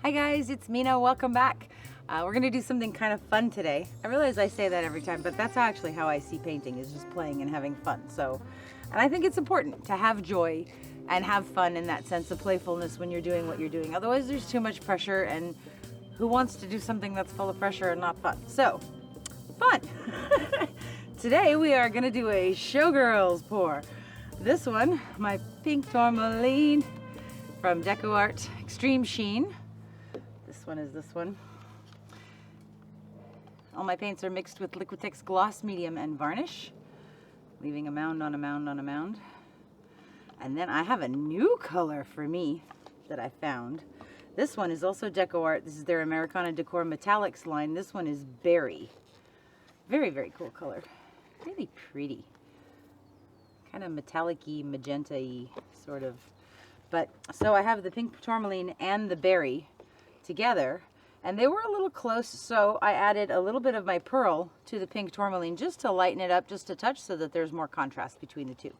Hi guys, it's Mina. Welcome back. We're gonna do something kind of fun today. I realize I say that every time, but that's actually how I see painting, is just playing and having fun. And I think it's important to have joy and have fun in that sense of playfulness when you're doing what you're doing. Otherwise there's too much pressure, and who wants to do something that's full of pressure and not fun? So, fun! Today we are gonna do a Showgirls pour. This one, my pink Tourmaline from DecoArt Extreme Sheen. This one is this one. All my paints are mixed with Liquitex gloss, medium, and varnish, leaving a mound on a mound on a mound. And then I have a new color for me that I found. This one is also DecoArt. This is their Americana Decor Metallics line. This one is berry. Very, very cool color. Really pretty. Kind of metallic-y, magenta-y, sort of. But, so I have the pink Tourmaline and the berry together, and they were a little close, so I added a little bit of my pearl to the pink Tourmaline just to lighten it up just a touch so that there's more contrast between the two.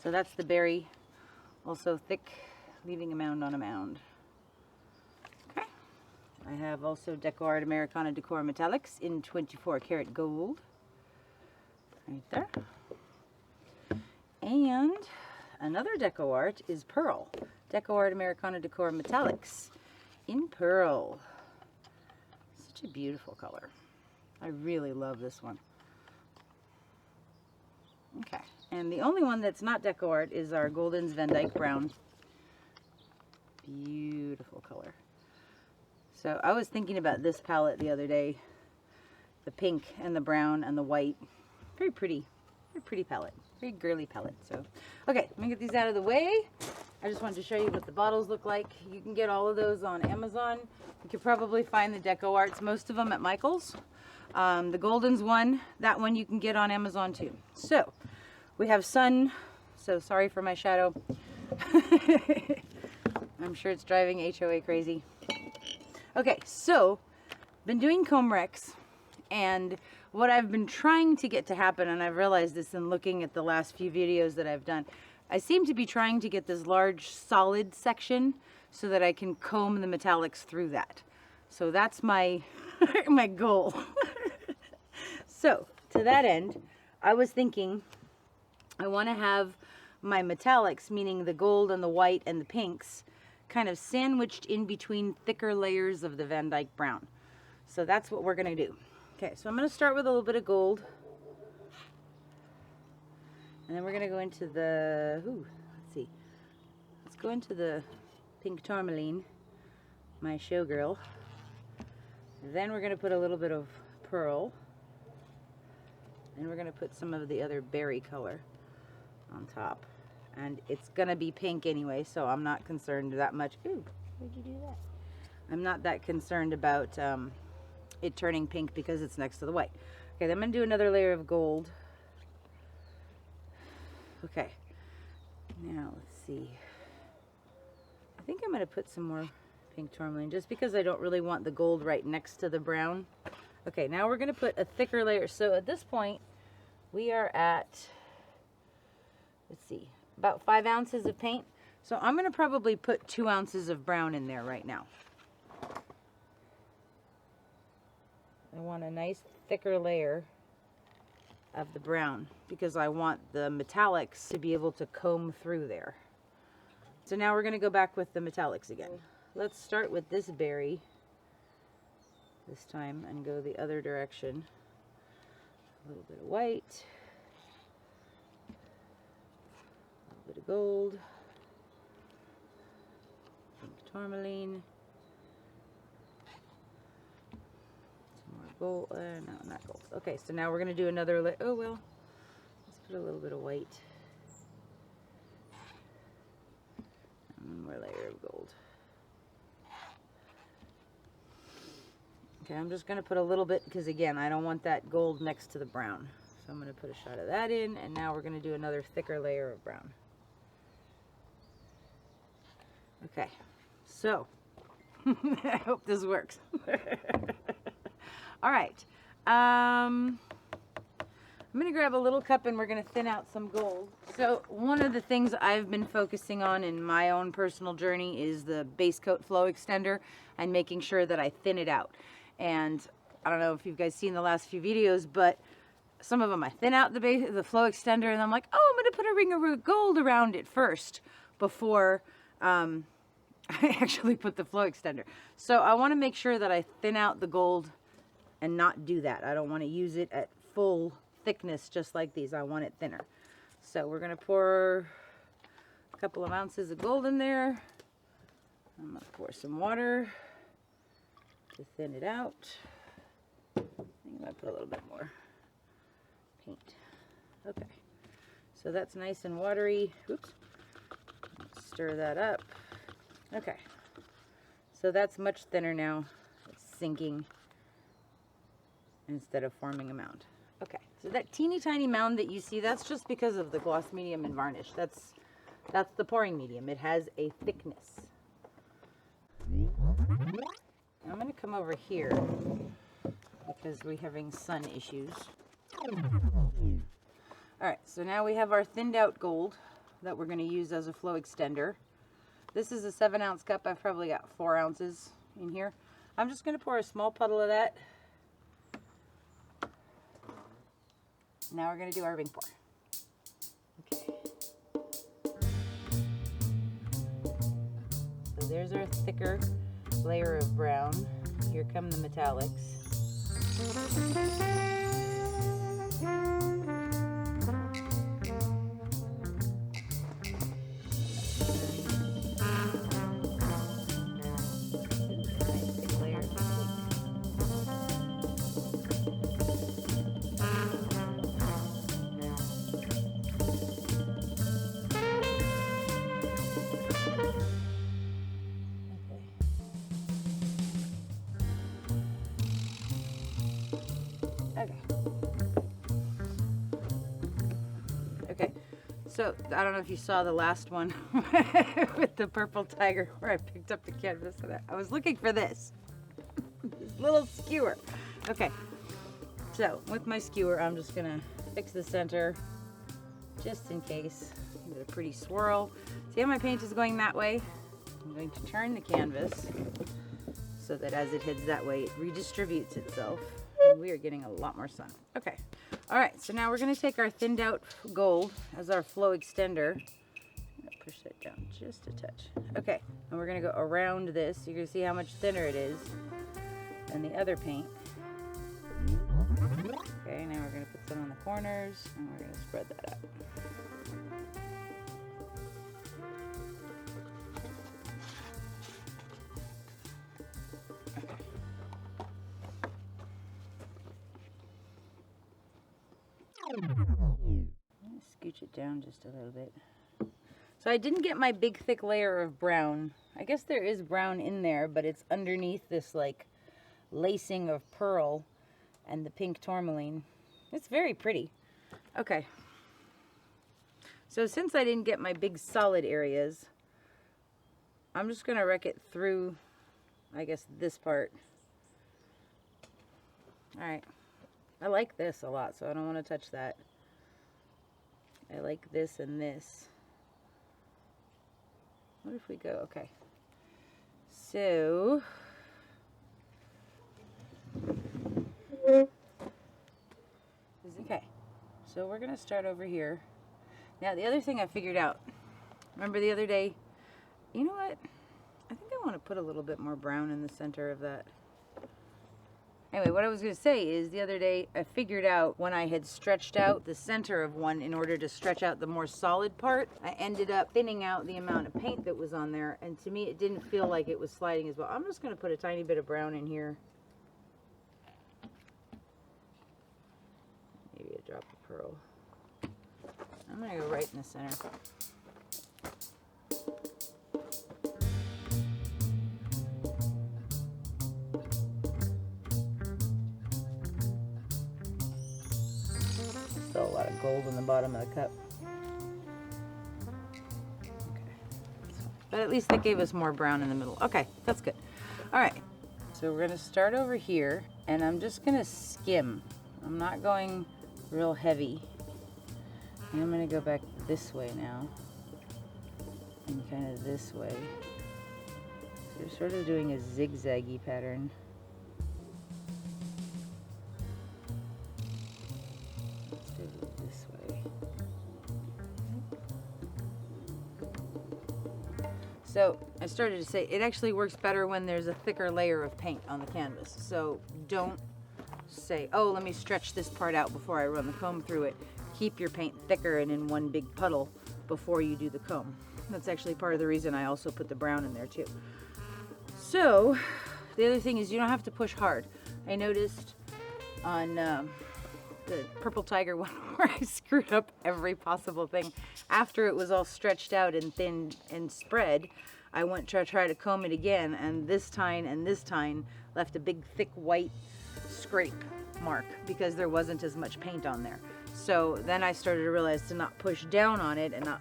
So that's the berry, also thick, leaving a mound on a mound. Okay. I have also DecoArt Americana Decor Metallics in 24 karat gold. Right there. And another DecoArt is Pearl. DecoArt Americana Decor Metallics in Pearl. Such a beautiful color. I really love this one. Okay, and the only one that's not DecoArt is our Golden's Dyke Brown. Beautiful color. So I was thinking about this palette the other day. The pink and the brown and the white. Very pretty palette. Very girly palette. So, okay, let me get these out of the way. I just wanted to show you what the bottles look like. You can get all of those on Amazon. You could probably find the DecoArts, most of them at Michael's. The Golden's one, that one you can get on Amazon too. So, we have sun. So sorry for my shadow. I'm sure it's driving HOA crazy. Okay, so, been doing comb recs, and what I've been trying to get to happen, and I've realized this in looking at the last few videos that I've done, I seem to be trying to get this large solid section so that I can comb the metallics through that. So that's my my goal. So to that end, I was thinking I want to have my metallics, meaning the gold and the white and the pinks, kind of sandwiched in between thicker layers of the Dyke Brown. So that's what we're going to do. Okay, so I'm going to start with a little bit of gold. And then we're going to go into the, let's see. Let's go into the pink Tourmaline, my Showgirl. Then we're going to put a little bit of pearl. And we're going to put some of the other berry color on top. And it's going to be pink anyway, so I'm not concerned that much. Ooh, why'd you do that? I'm not that concerned about it turning pink because it's next to the white. Okay, then I'm going to do another layer of gold. Okay, now let's see. I think I'm going to put some more pink Tourmaline just because I don't really want the gold right next to the brown. Okay, now we're going to put a thicker layer. So at this point, we are at, let's see, about 5 ounces of paint. So I'm going to probably put 2 ounces of brown in there right now. I want a nice thicker layer of the brown because I want the metallics to be able to comb through there. So now we're going to go back with the metallics again. Let's start with this berry this time and go the other direction. A little bit of white, a little bit of gold, pink Tourmaline, gold, no, not gold. Okay, so now we're going to do another layer. Oh, well, let's put a little bit of white. And one more layer of gold. Okay, I'm just going to put a little bit because, again, I don't want that gold next to the brown. So I'm going to put a shot of that in, and now we're going to do another thicker layer of brown. Okay, so I hope this works. All right, I'm I'm gonna grab a little cup and we're gonna thin out some gold. So one of the things I've been focusing on in my own personal journey is the base coat flow extender and making sure that I thin it out. And I don't know if you guys seen the last few videos, but some of them I thin out the flow extender and I'm like, oh, I'm gonna put a ring of gold around it first before I actually put the flow extender. So I wanna make sure that I thin out the gold and not do that. I don't wanna use it at full thickness just like these. I want it thinner. So we're gonna pour a couple of ounces of gold in there. I'm gonna pour some water to thin it out. I think I might put a little bit more paint. Okay, so that's nice and watery. Oops. Let's stir that up. Okay, so that's much thinner now. It's sinking instead of forming a mound. Okay, so that teeny tiny mound that you see, that's just because of the gloss medium and varnish. That's the pouring medium. It has a thickness. I'm going to come over here because we're having sun issues. Alright, so now we have our thinned out gold that we're going to use as a flow extender. This is a 7-ounce cup. I've probably got 4 ounces in here. I'm just going to pour a small puddle of that. Now we're going to do our ring pour. Okay. So there's our thicker layer of brown. Here come the metallics. Okay, so I don't know if you saw the last one with the purple tiger where I picked up the canvas and I was looking for this little skewer. Okay, so with my skewer, I'm just gonna fix the center just in case. Give it a pretty swirl. See how my paint is going that way? I'm going to turn the canvas so that as it heads that way, it redistributes itself. And we are getting a lot more sun. Okay. All right, so now we're going to take our thinned out gold as our flow extender. I'm going to push that down just a touch. Okay, and we're going to go around this. You're going to see how much thinner it is than the other paint. Okay, now we're going to put some on the corners and we're going to spread that out. Scooch it down just a little bit. So I didn't get my big thick layer of brown. I guess there is brown in there, but it's underneath this like lacing of pearl and the pink tourmaline. It's very pretty. Okay. So since I didn't get my big solid areas, I'm just gonna wreck it through, I guess, this part. All right. I like this a lot, so I don't want to touch that. I like this and this. What if we go, okay. So, okay. So we're going to start over here. Now the other thing I figured out, remember the other day, you know what? I think I want to put a little bit more brown in the center of that. Anyway, what I was going to say is the other day I figured out when I had stretched out the center of one in order to stretch out the more solid part, I ended up thinning out the amount of paint that was on there, and to me it didn't feel like it was sliding as well. I'm just going to put a tiny bit of brown in here. Maybe a drop of pearl. I'm going to go right in the center. Still a lot of gold in the bottom of the cup. Okay. But at least that gave us more brown in the middle. Okay, that's good. All right, so we're going to start over here, and I'm just going to skim. I'm not going real heavy. And I'm going to go back this way now. And kind of this way. So we're sort of doing a zigzaggy pattern. Let's do it this way. So I started to say it actually works better when there's a thicker layer of paint on the canvas. So don't say, oh, let me stretch this part out before I run the comb through it. Keep your paint thicker and in one big puddle before you do the comb. That's actually part of the reason I also put the brown in there too. So the other thing is you don't have to push hard. I noticed on the Purple Tiger one where I screwed up every possible thing. After it was all stretched out and thin and spread, I went to try to comb it again, and this tine left a big thick white scrape mark because there wasn't as much paint on there. So then I started to realize to not push down on it and not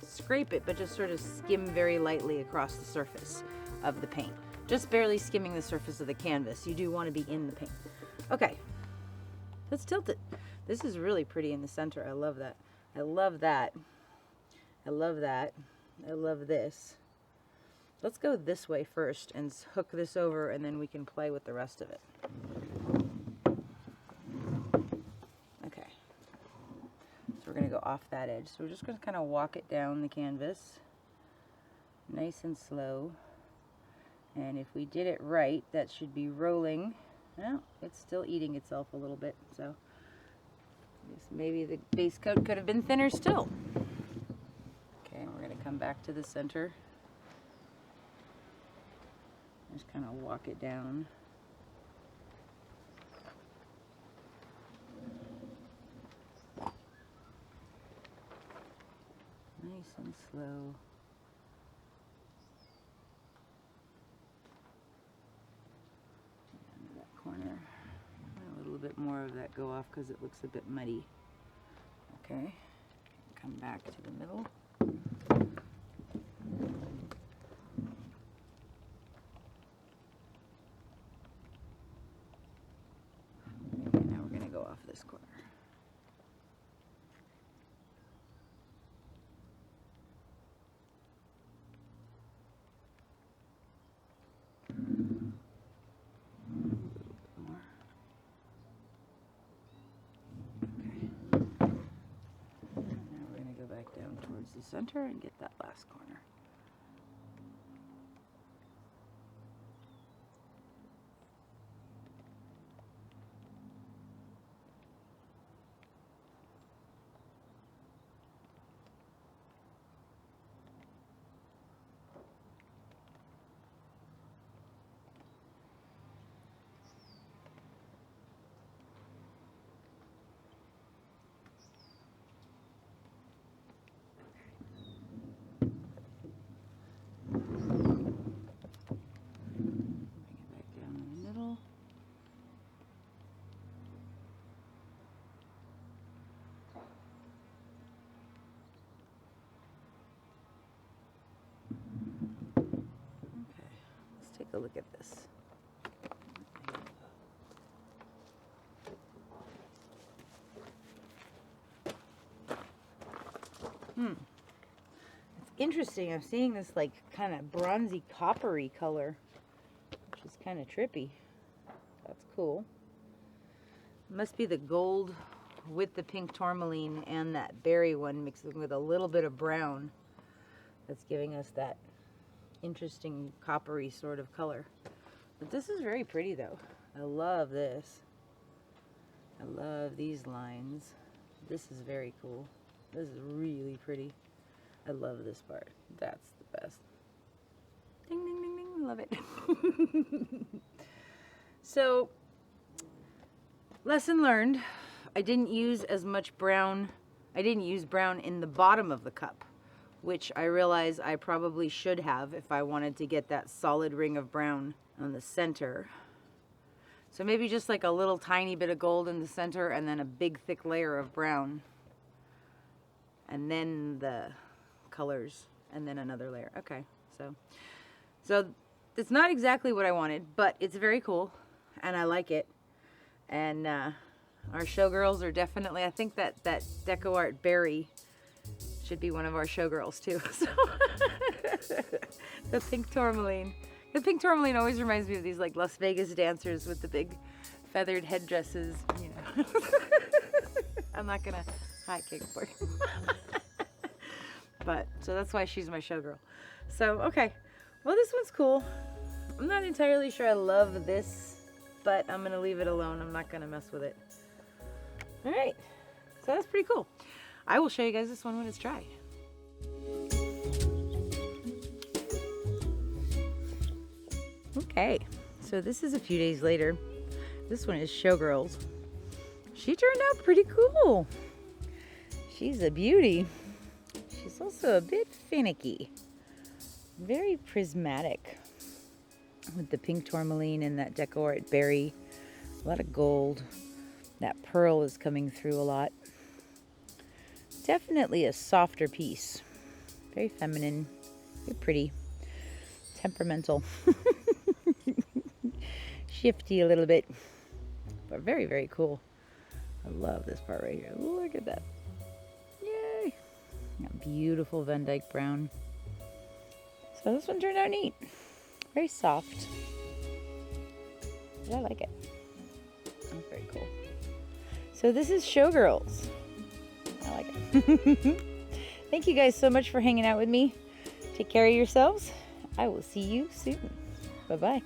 scrape it, but just sort of skim very lightly across the surface of the paint. Just barely skimming the surface of the canvas. You do want to be in the paint. Okay, let's tilt it. This is really pretty in the center. I love that. I love that. I love that. I love this. Let's go this way first and hook this over, and then we can play with the rest of it. Okay. So we're going to go off that edge. So we're just going to kind of walk it down the canvas. Nice and slow. And if we did it right, that should be rolling. Well, it's still eating itself a little bit, so maybe the base coat could have been thinner still. Okay, we're going to come back to the center. Just kind of walk it down. Nice and slow. And that corner. A little bit more of that go off because it looks a bit muddy. Okay, come back to the middle. Okay, now we're going to go off this corner. Down towards the center and get that last corner. Take a look at this. It's interesting. I'm seeing this like kind of bronzy coppery color, which is kind of trippy. That's cool. Must be the gold with the pink tourmaline and that berry one mixed with a little bit of brown that's giving us that interesting coppery sort of color. But this is very pretty though. I love this. I love these lines. This is very cool. This is really pretty. I love this part. That's the best. Ding, ding, ding, ding. I love it. So, lesson learned. I didn't use as much brown. I didn't use brown in the bottom of the cup, which I realize I probably should have if I wanted to get that solid ring of brown on the center. So maybe just like a little tiny bit of gold in the center and then a big thick layer of brown. And then the colors and then another layer. Okay, so it's not exactly what I wanted, but it's very cool and I like it. And Our Showgirls are definitely, I think that DecoArt Berry should be one of our Showgirls too. So the pink tourmaline. The pink tourmaline always reminds me of these like Las Vegas dancers with the big feathered headdresses, you know. I'm not gonna high kickboard. But, so that's why she's my Showgirl. So, okay. Well, this one's cool. I'm not entirely sure I love this, but I'm gonna leave it alone. I'm not gonna mess with it. All right. So that's pretty cool. I will show you guys this one when it's dry. Okay. So this is a few days later. This one is Showgirls. She turned out pretty cool. She's a beauty. She's also a bit finicky. Very prismatic. With the pink tourmaline and that DecoArt Berry. A lot of gold. That pearl is coming through a lot. Definitely a softer piece. Very feminine. Very pretty. Temperamental. Shifty a little bit. But very, very cool. I love this part right here. Look at that. Yay. That beautiful Dyke Brown. So this one turned out neat. Very soft. But I like it. That's very cool. So this is Showgirls. I like it. Thank you guys so much for hanging out with me. Take care of yourselves. I will see you soon. Bye-bye.